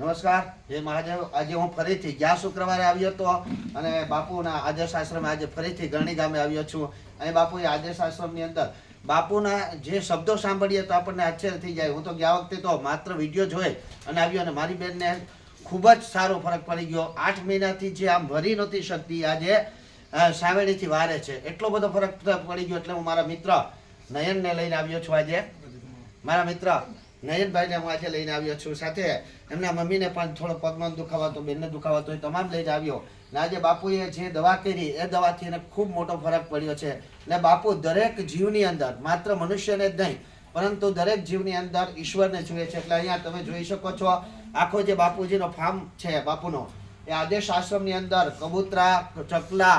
નમસ્કાર જય મહાદેવ। આજે હું ફરીથી ગયા શુક્રવારે આવ્યો હતો અને બાપુના આદર્શ આશ્રમે આજે ફરીથી ગરણી ગામે આવ્યો છું। અહીં બાપુએ આદર્શ આશ્રમની અંદર બાપુના જે શબ્દો સાંભળીએ તો આપણને આશ્ચર્ય થઈ જાય। હું તો ગયા વખતે તો માત્ર વિડીયો જોઈ અને આવ્યો અને મારી બેનને ખૂબ જ સારો ફરક પડી ગયો। 8 મહિનાથી જે આમ ભરી નહોતી શકતી આજે સાવેડીથી વારે છે, એટલો બધો ફરક પડી ગયો। એટલે હું મારા મિત્ર નયનને લઈને આવ્યો છું। આજે મારા મિત્ર નયનભાઈને હું આજે લઈને આવ્યો છું, સાથે એમના મમ્મીને પણ થોડો પગમાં દુખાવાતો, બેનને દુખાવાતો હોય, તમામ લઈને આવ્યો। ને આજે બાપુએ જે દવા કરી એ દવાથી એને ખૂબ મોટો ફરક પડ્યો છે। એટલે બાપુ દરેક જીવની અંદર, માત્ર મનુષ્યને જ નહીં પરંતુ દરેક જીવની અંદર ઈશ્વરને જુએ છે। એટલે અહીંયા તમે જોઈ શકો છો આખો જે બાપુજીનો ફાર્મ છે બાપુનો, એ આદેશ આશ્રમની અંદર કબૂતરા, ચકલા,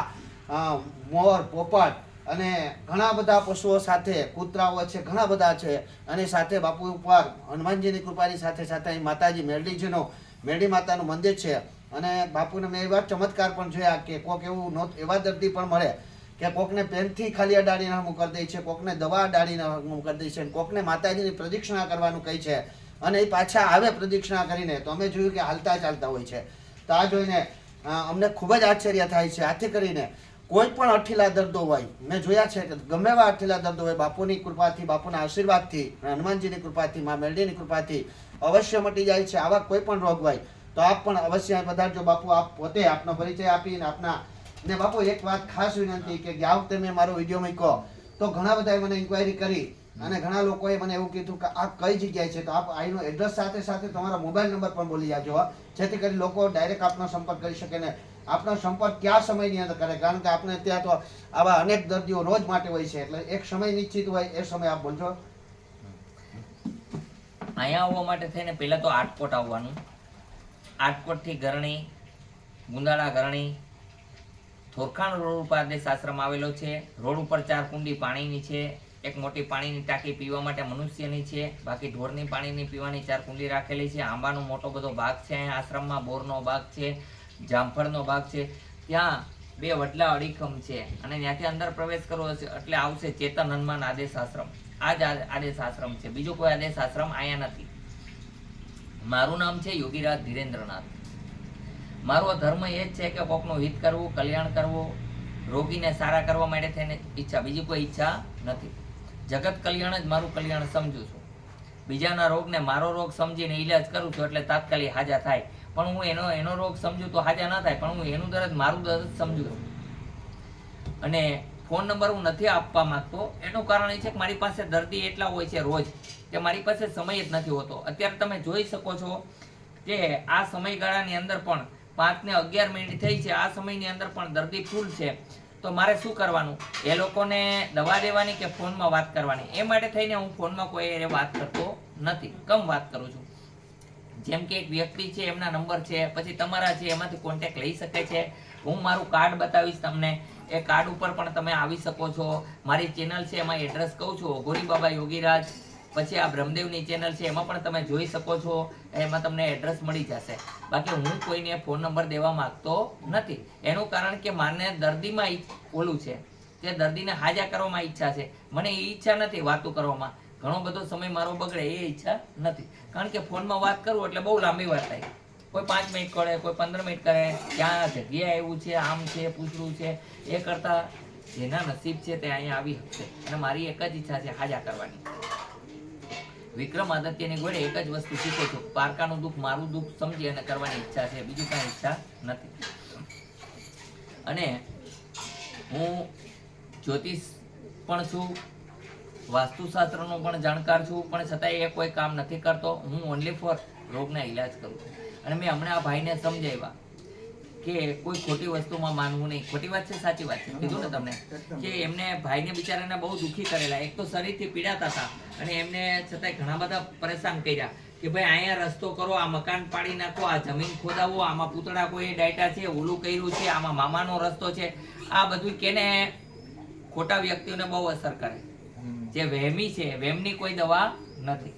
મોર, પોપટ અને ઘણા બધા પશુઓ સાથે, કૂતરાઓ છે, ઘણા બધા છે। અને સાથે બાપુ ઉપર હનુમાનજીની કૃપાની સાથે સાથે અહીં માતાજી મેરડીજીનો, મેરડી માતાનું મંદિર છે। અને બાપુને મેં એવા ચમત્કાર પણ જોયા કે કોક એવું એવા દર્દી પણ મળે કે કોકને પેનથી ખાલી અડાડીને હમું કરી દે છે, કોકને દવા અડાડીને હમું કરી દે છે, કોકને માતાજીની પ્રદક્ષિણા કરવાનું કહે છે અને એ પાછા આવે પ્રદક્ષિણા કરીને તો અમે જોયું કે હાલતા ચાલતા હોય છે। તો આ જોઈને અમને ખૂબ જ આશ્ચર્ય થાય છે। આથી કરીને કોઈ પણ અઠીલા દર્દો હોય, મેં જોયા છે કે ગમે એવા અઠીલા દર્દો હોય, બાપુની કૃપાથી, બાપુના આશીર્વાદથી, હનુમાનજીની કૃપાથી, મા મેરડીની કૃપાથી અવશ્ય મટી જાય છે। આવા કોઈ પણ રોગ હોય તો આપ પણ અવશ્ય પધારજો। બાપુ આપ પોતે આપનો પરિચય આપીને આપના ને બાપુ એક વાત ખાસ વિનંતી કે ગયા વખતે મેં મારો વિડીયો મૂક્યો તો ઘણા બધાએ મને ઇન્ક્વાયરી કરી અને ઘણા લોકોએ મને એવું કીધું કે આ કઈ જગ્યાએ છે, તો આપ અહીંનો એડ્રેસ સાથે સાથે તમારા મોબાઈલ નંબર પણ બોલી જાજો, જેથી કરી લોકો ડાયરેક્ટ આપનો સંપર્ક કરી શકે ને આપનો સંપર્ક કયા સમયની અંદર કરે, કારણ કે આપણે ત્યાં તો આવા અનેક દર્દીઓ રોજ માટે હોય છે। એટલે એક સમય નિશ્ચિત હોય એ સમય આપ બોલજો। અહીંયા આવવા માટે થઈને પહેલા તો આટકોટ આવવાનું, આટકોટથી ગરણી, ગુંદાળા ગરણી, થોરખાણ રોડ ઉપર આદેશ આશ્રમ આવેલો છે। રોડ ઉપર 4 કુંડી પાણીની છે, એક મોટી પાણીની ટાંકી પીવા માટે મનુષ્યની છે, બાકી ઢોરની પાણીની પીવાની 4 કુંડી રાખેલી છે। આંબાનો મોટો બધો બાગ છે અહીંયા આશ્રમમાં, બોરનો બાગ છે, જામફળનો બાગ છે, ત્યાં 2 વડલા અડીખમ છે અને ત્યાંથી અંદર પ્રવેશ કરવો છે એટલે આવશે ચેતન હનુમાન આદેશ આશ્રમ। આ જ આદેશ આશ્રમ છે, બીજો કોઈ આદેશ આશ્રમ અહીંયા નથી। મારું નામ છે યોગીરાજ ધીરેન્દ્રનાથ। મારો ધર્મ એ જ છે કે કોકનું હિત કરવું, કલ્યાણ કરવું, રોગીને સારા કરવા માટે થઈને ઈચ્છા, બીજી કોઈ ઈચ્છા નથી। જગત કલ્યાણ જ મારું કલ્યાણ સમજું છું। બીજાના રોગને મારો રોગ સમજીને ઈલાજ કરું છું એટલે તાત્કાલિક હાજા થાય, પણ હું એનો રોગ સમજું તો હાજા ના થાય, પણ હું એનું દર્દ મારું દર્દ સમજું છું। અને ફોન નંબર હું નથી આપવા માંગતો, એનું કારણ એ છે કે મારી પાસે દર્દી એટલા હોય છે રોજ કે મારી પાસે સમય જ નથી હોતો। અત્યારે તમે જોઈ શકો છો કે આ સમયગાળાની અંદર પણ 5 ને 11 મિનિટ થઈ છે, આ સમયની અંદર પણ દર્દી ફૂલ છે, તો મારે શું કરવાનું? એ લોકોને દવા દેવાની કે ફોનમાં વાત કરવાની? એ માટે થઈને હું ફોનમાં કોઈ વાત કરતો નથી, કમ વાત કરું છું। જેમ કે એક વ્યક્તિ છે, એમના નંબર છે, પછી તમારા છે, એમાંથી કોન્ટેક્ટ લઈ શકે છે। હું મારું કાર્ડ બતાવીશ તમને, એ કાર્ડ ઉપર પણ તમે આવી શકો છો। મારી ચેનલ છે એમાં એડ્રેસ કહું છું, ગોરી બાબા યોગીરાજ। પછી આ બ્રહ્મદેવની ચેનલ છે એમાં પણ તમે જોઈ શકો છો, એમાં તમને એડ્રેસ મળી જશે। બાકી હું કોઈને ફોન નંબર દેવા માંગતો નથી, એનું કારણ કે માને દર્દીમાં ઓલું છે, તે દર્દીને હાજા કરવામાં ઈચ્છા છે, મને એ ઈચ્છા નથી વાતો કરવામાં, ઘણો બધો સમય મારો બગડે એ ઈચ્છા નથી। કારણ કે ફોનમાં વાત કરું એટલે બહુ લાંબી વાત થાય, કોઈ 5 મિનિટ કરે, કોઈ 15 મિનિટ કરે, ક્યાં જગ્યા એવું છે, આમ છે, પૂછડું છે, એ કરતા જેના નસીબ છે તે અહીંયા આવી શકશે। અને મારી એક જ ઈચ્છા છે હાજા કરવાની। વિક્રમાદિત્યની ઘોડે એક જ વસ્તુ શીખો છું, પારકાનું દુઃખ મારું દુઃખ સમજી અને કરવાની ઈચ્છા છે, બીજું કાંઈ ઈચ્છા નથી। અને હું જ્યોતિષ પણ છું, વાસ્તુશાસ્ત્રનો પણ જાણકાર છું, પણ છતાંય એ કોઈ કામ નથી કરતો। હું ઓનલી ફોર રોગના ઈલાજ કરું છું। અને મેં હમણાં આ ભાઈને સમજાવ્યા કે કોઈ ખોટી વસ્તુમાં માનવું નહીં। ખોટી વાત છે, સાચી વાત છે, કીધું ને તમને કે એમને ભાઈને બિચારાને બહુ દુઃખી કરેલા, એક તો શરીરથી પીડાતા હતા અને એમને છતાંય ઘણા બધા પરેશાન કર્યા કે ભાઈ અહીંયા રસ્તો કરો, આ મકાન પાડી નાખો, આ જમીન ખોદાવો, આમાં પૂતળા કોઈ ડાયટા છે, ઓલું કર્યું છે, આમાં મામાનો રસ્તો છે। આ બધું કેને ખોટા વ્યક્તિઓને બહુ અસર કરે। જે વહેમી છે, વહેમની કોઈ દવા નથી,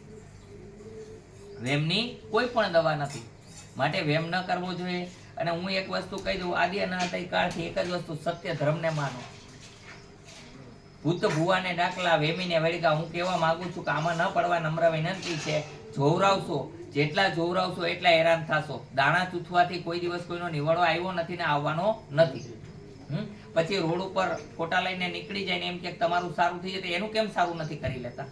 વહેમની કોઈ પણ દવા નથી, માટે વહેમ ન કરવો જોઈએ। અને હું એક વસ્તુ કહી દઉં, આદિ અનાદિ કાળથી એક જ વસ્તુ, સત્ય ધર્મને માનો। ભૂત ભુવાને ડાકલા, વેમીને વળગા। હું કહેવા માંગુ છું કે આમાં ન પડવા નમ્ર વિનંતી છે। જોવરાવશો જેટલા જોવરાવશો એટલા હેરાન થશો. દાણા ચૂથવાથી કોઈ દિવસ કોઈનો નિવાડો આવ્યો નથી ને આવવાનો નથી. પછી રોડ ઉપર ફોટા લઈને નીકળી જાય ને એમ કે તમારું સારું થઈ જાય, એનું કેમ સારું નથી કરી લેતા?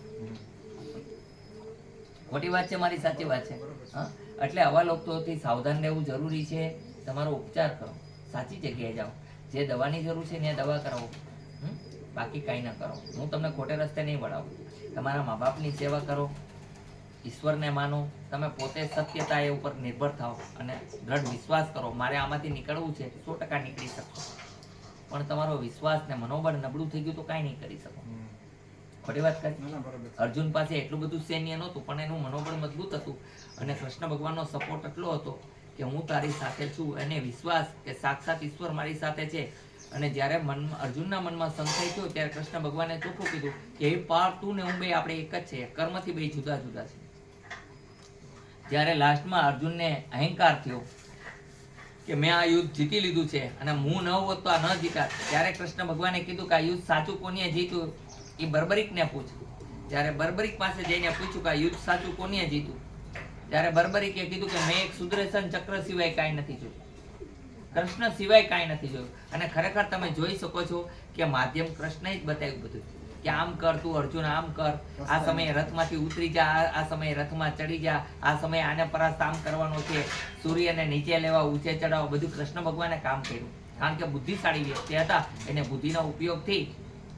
ખોટી વાત છે મારી, સાચી વાત છે? હા, એટલે આવા લોકોથી સાવધાન રહેવું જરૂરી છે. તમારો ઉપચાર કરો, સાચી જગ્યાએ જાઓ, જે દવાની જરૂર છે ને દવા કરાવો, બાકી કાંઈ ના કરો. હું તમને ખોટે રસ્તે નહીં વળાવું. તમારા મા બાપની સેવા કરો, ઈશ્વરને માનો, તમે પોતે સત્યતા એ ઉપર નિર્ભર થાઓ અને દ્રઢ વિશ્વાસ કરો મારે આમાંથી નીકળવું છે. 100% નીકળી શકશો, પણ તમારો વિશ્વાસ ને મનોબળ નબળું થઈ ગયું તો કાંઈ નહીં કરી શકો. ખોટી વાત કરી? અર્જુન પાસે એટલું બધું સૈન્ય નહોતું, પણ એનું મનોબળ મજબૂત હતું અને કૃષ્ણ ભગવાનનો સપોર્ટ એટલો હતો કે હું તારી સાથે છું, એને વિશ્વાસ કે સાક્ષાત ઈશ્વર મારી સાથે છે. અને જ્યારે અર્જુનના મનમાં સંશય થયો ત્યારે કૃષ્ણ ભગવાને ચોખ્ખું કીધું કે હે પાર્થ, તું ને હું બે આપણે એક જ છે, કર્મથી બે જુદા જુદા છે. જ્યારે લાસ્ટમાં અર્જુનને અહંકાર થયો કે મેં આ યુદ્ધ જીતી લીધું છે અને હું ન હોત તો આ ન જીતા, ત્યારે કૃષ્ણ ભગવાને કીધું કે આ યુદ્ધ સાચું કોને જીત્યું એ બર્બરીકને પૂછ. જ્યારે બર્બરીક પાસે જઈને પૂછ્યું કે આ યુદ્ધ સાચું કોને જીત્યું, ત્યારે બર્બરીકે કીધું કે મેં એક સુદર્શન ચક્ર સિવાય કાંઈ નથી જોયું, કૃષ્ણ સિવાય કાંઈ નથી જોયું. અને ખરેખર તમે જોઈ શકો છો કે માધ્યમ કૃષ્ણએ જ બતાવ્યું બધું કે આમ કર તું અર્જુન, આમ કર, આ સમયે રથમાંથી ઉતરી જા, આ સમયે રથમાં ચડી જા, આ સમયે આને પરાસ્ત આમ કરવાનો છે, સૂર્યને નીચે લેવા, ઊંચે ચડાવવા, બધું કૃષ્ણ ભગવાને કામ કર્યું. કારણ કે બુદ્ધિશાળી વ્યક્તિ હતા, એને બુદ્ધિના ઉપયોગથી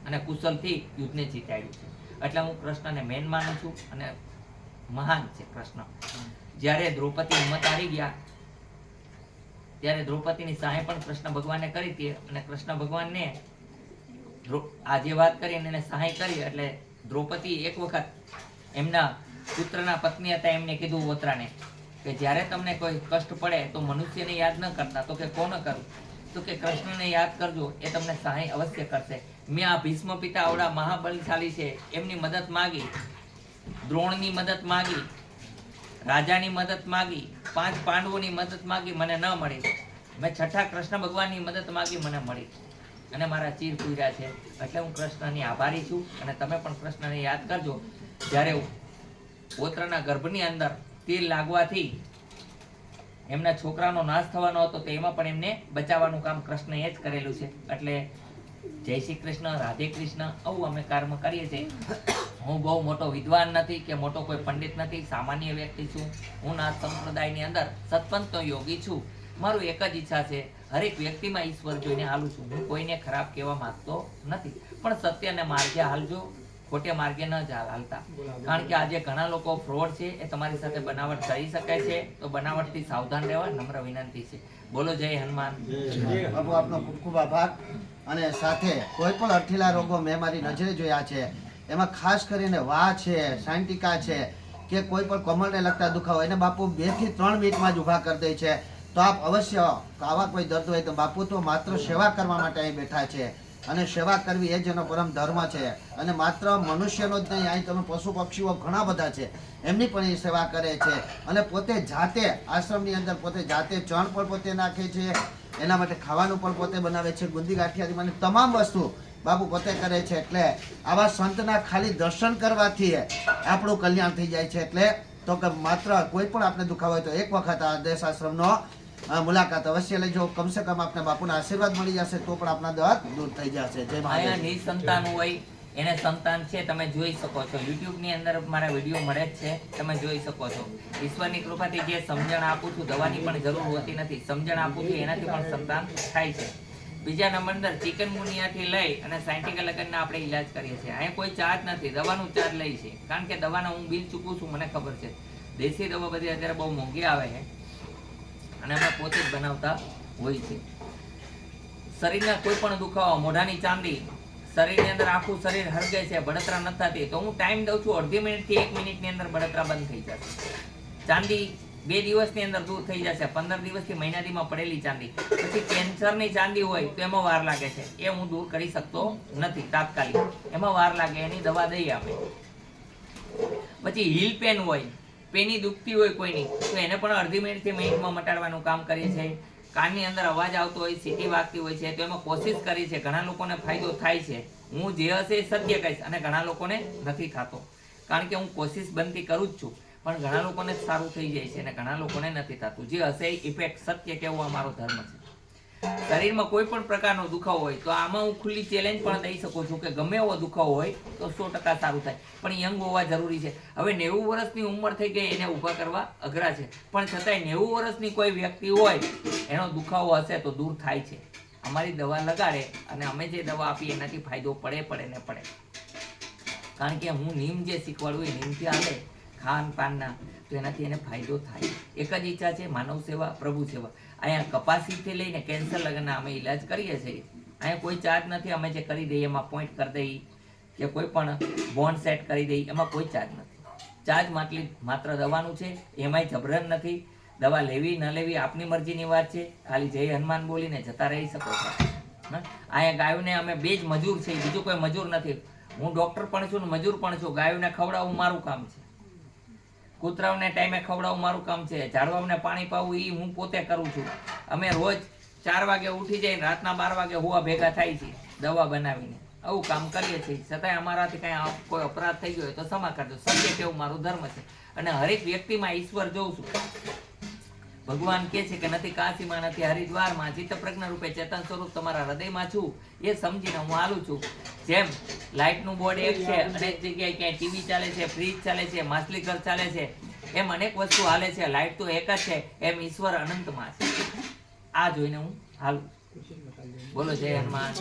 અને કુશલથી યુદ્ધને જીતાડ્યું છે. એટલે હું કૃષ્ણને મેન માનું છું અને મહાન છે કૃષ્ણ. જ્યારે દ્રૌપદી હિંમત હારી ગયા ત્યારે દ્રૌપદીની સહાય પણ કૃષ્ણ ભગવાને કરી હતી અને કૃષ્ણ ભગવાનને આ જે વાત કરી એને સહાય કરી એટલે દ્રૌપદી એક વખત એમના પુત્રના પત્ની હતા એમને કીધું ઓતરાને કે જ્યારે તમને કોઈ કષ્ટ પડે તો મનુષ્યને યાદ ન કરતા, તો કે કોને કરું? તો કે કૃષ્ણને યાદ કરજો, એ તમને સહાય અવશ્ય કરશે. મેં આ ભીષ્મ પિતા આવડા મહાબલશાળી છે એમની મદદ માગી, દ્રોણની મદદ માગી, રાજાની મદદ માગી, 5 પાંડવોની મદદ માગી, મને ન મળી. મેં 6ઠા કૃષ્ણ ભગવાનની મદદ માગી, મને મળી અને મારા ચીર પૂર્યા છે. એટલે હું કૃષ્ણની આભારી છું અને તમે પણ કૃષ્ણને યાદ કરજો. જ્યારે પોત્રના ગર્ભની અંદર તીર લાગવાથી એમના છોકરાનો નાશ થવાનો હતો તો એમાં પણ એમને બચાવવાનું કામ કૃષ્ણએ જ કરેલું છે. એટલે જય શ્રી કૃષ્ણ, રાધે કૃષ્ણ. આવું અમે કર્મ કરીએ છીએ. હું બહુ મોટો વિદ્વાન નથી કે મોટો કોઈ પંડિત નથી, સામાન્ય વ્યક્તિ છું. હું નાથ સંપ્રદાયની અંદર સત્પંથનો યોગી છું. મારું એક જ ઈચ્છા છે, હરેક વ્યક્તિમાં ઈશ્વર જોઈને હાલું છું. હું કોઈને ખરાબ કહેવા માંગતો નથી, પણ સત્યને માર્ગે હાલજો, ખોટે માર્ગે ન હાલતા. કારણ કે આજે ઘણા લોકો ફ્રોડ છે, એ તમારી સાથે બનાવટ કરી શકાય છે, તો બનાવટથી સાવધાન રહેવા નમ્ર વિનંતી છે. બોલો જય હનુમાન. બાપુ આપનો ખૂબ ખૂબ આભાર. અને સાથે કોઈ પણ અઠીલા રોગો મેં મારી નજરે જોયા છે, એમાં ખાસ કરીને વા છે, સાયન્ટિકા છે કે કોઈ પણ કમરને લગતા દુખાવો એને બાપુ 2 થી 3 મિનિટમાં જ ઊભા કરી દે છે. તો આપ અવશ્ય આવા કોઈ દર્દ હોય તો બાપુ તો માત્ર સેવા કરવા માટે અહીં બેઠા છે અને સેવા કરવી એ જ એનો પરમ ધર્મ છે. અને માત્ર મનુષ્યનો જ નહીં, અહીં તમે પશુ પક્ષીઓ ઘણા બધા છે એમની પણ એ સેવા કરે છે અને પોતે જાતે આશ્રમની અંદર પોતે જાતે ચણ પણ પોતે નાખે છે, એના માટે ખાવાનું પણ પોતે બનાવે છે, ગુંદી ગાંઠિયાથી મને તમામ વસ્તુ બાપુ પોતે કરે છે. એટલે આવા સંતના ખાલી દર્શન કરવાથી આપણું કલ્યાણ થઈ જાય છે. એટલે તો કે માત્ર કોઈ પણ આપણે દુખાવો હોય તો એક વખત આ આદેશ આશ્રમનો મુલાકાત અવશ્ય લેજો. કમસે કમ આપને બાપુના આશીર્વાદ મળી જશે તો પણ આપના દર્દ દૂર થઈ જશે. જય મહાદેવ. અહીંયા નિસંતાન હોય એને સંતાન છે, તમે જોઈ શકો છો. યુટ્યુબ ની અંદર મારા વિડીયો મળે જ છે, તમે જોઈ શકો છો. ઈશ્વરની કૃપાથી જે સમજણ આપું છું, દવાની પણ જરૂર હોતી નથી, સમજણ આપું છું એનાથી પણ સંતાન થાય છે. બીજા નંબર અંદર ચિકનગુનિયાથી લઈ અને સાયન્ટિકલ લગનના આપણે ઈલાજ કરીએ છીએ. અહીંયા કોઈ ચાર્જ નથી, દવાનું ચાર્જ લઈ છે, કારણ કે દવાના હું બિલ ચૂકું છું, મને ખબર છે. દેશી દવા બધી અત્યારે બહુ મોંઘી આવે છે અને અમે પોતે જ બનાવતા હોય છે. શરીરના કોઈ પણ દુખાવા, મોઢાની ચાંદી, શરીરની અંદર આખું શરીર હરગે છે, બળતરા ન થતી, તો હું ટાઈમ દઉં છું, અડધી મિનિટથી 1 મિનિટની અંદર બળતરા બંધ થઈ જશે. ચાંદી 2 દિવસની અંદર દૂર થઈ જશે. 15 દિવસથી મહિનાદીમાં પડેલી ચાંદી. પછી કેન્સરની ચાંદી હોય તો એમાં વાર લાગે છે, એ હું દૂર કરી શકતો નથી તાત્કાલિક, એમાં વાર લાગે, એની દવા દઈએ આપણે. પછી હીલ પેન હોય, પેની દુખતી હોય કોઈની, તો એને પણ અડધી મિનિટથી મિનિટમાં મટાડવાનું કામ કરીએ છીએ. કાનની અંદર અવાજ આવતો હોય, સીટી વાગતી હોય છે, તો એમાં કોશિશ કરી છે, ઘણા લોકોને ફાયદો થાય છે. હું જે હશે એ સત્ય કહીશ અને ઘણા લોકોને નથી થતો, કારણ કે હું કોશિશ બનતી કરું જ છું. પણ ઘણા લોકોને જ સારું થઈ જાય છે અને ઘણા લોકોને નથી થતું. જે હશે એ ઇફેક્ટ સત્ય કહેવું અમારો ધર્મ છે. શરીરમાં કોઈ પણ પ્રકારનો દુખાવો હોય તો આમાં હું ખુલ્લી ચેલેન્જ પણ દઈ શકું છું કે ગમે એવો દુખાવો હોય તો 100% સારું થાય, પણ યંગ હોવા જરૂરી છે. હવે 90 વર્ષની ઉંમર થઈ ગઈ એને ઊભા કરવા અઘરા છે, પણ છતાંય 90 વર્ષની કોઈ વ્યક્તિ હોય એનો દુખાવો હશે તો દૂર થાય છે. અમારી દવા લગાડે અને અમે જે દવા આપીએ એનાથી ફાયદો પડે ને પડે. કારણ કે હું નીમ જે શીખવાડું એ નીમથી હાલે ખાનપાનના, તો એનાથી એને ફાયદો થાય. એક જ ઈચ્છા છે, માનવ સેવા, પ્રભુ સેવા. અહીંયા કપાસીથી લઈને કેન્સર લગનના અમે ઈલાજ કરીએ છીએ. અહીંયા કોઈ ચાર્જ નથી. અમે જે કરી દઈએ એમાં પોઈન્ટ કરી દઈએ કે કોઈ પણ બોન્ડ સેટ કરી દઈએ, એમાં કોઈ ચાર્જ નથી. ચાર્જ માત્ર દવાનું છે, એમાંય જબરન નથી. દવા લેવી ન લેવી આપની મરજીની વાત છે. ખાલી જય હનુમાન બોલીને જતા રહી શકો છો. અહીંયા ગાયોને અમે 2 જ મજૂર છે, બીજું કોઈ મજૂર નથી. હું ડૉક્ટર પણ છું ને મજૂર પણ છું. ગાયોને ખવડાવવું મારું કામ છે, કૂતરાઓને ટાઈમે ખવડાવવું મારું કામ છે, ઝાડવાઓને પાણી પાવું એ હું પોતે કરું છું. અમે રોજ 4 વાગે ઉઠી જઈને રાતના 12 વાગે હોવા ભેગા થાય છે દવા બનાવીને. આવું કામ કરીએ છીએ. છતાંય અમારાથી કાંઈ કોઈ અપરાધ થઈ ગયો હોય તો ક્ષમા કરજો. સત્ય કેવું મારું ધર્મ છે અને હરેક વ્યક્તિમાં ઈશ્વર જોઉં છું. ભગવાન કહે છે કે નથી કાશીમાં, નથી હરિદ્વારમાં, ચિત્ત પ્રજ્ઞ રૂપે ચેતન સ્વરૂપ તમારા હૃદયમાં છું. એ સમજીને હું હાલું છું. જેમ લાઇટનું બોર્ડ એક છે, અનેક જગ્યાએ ક્યાંય ટીવી ચાલે છે, ફ્રીજ ચાલે છે, માછલી ઘર ચાલે છે, એમ અનેક વસ્તુ હાલે છે. લાઇટ તો એક જ છે, એમ ઈશ્વર અનંતમાં છે. આ જોઈને હું હાલું. બોલો જય હનુમાન.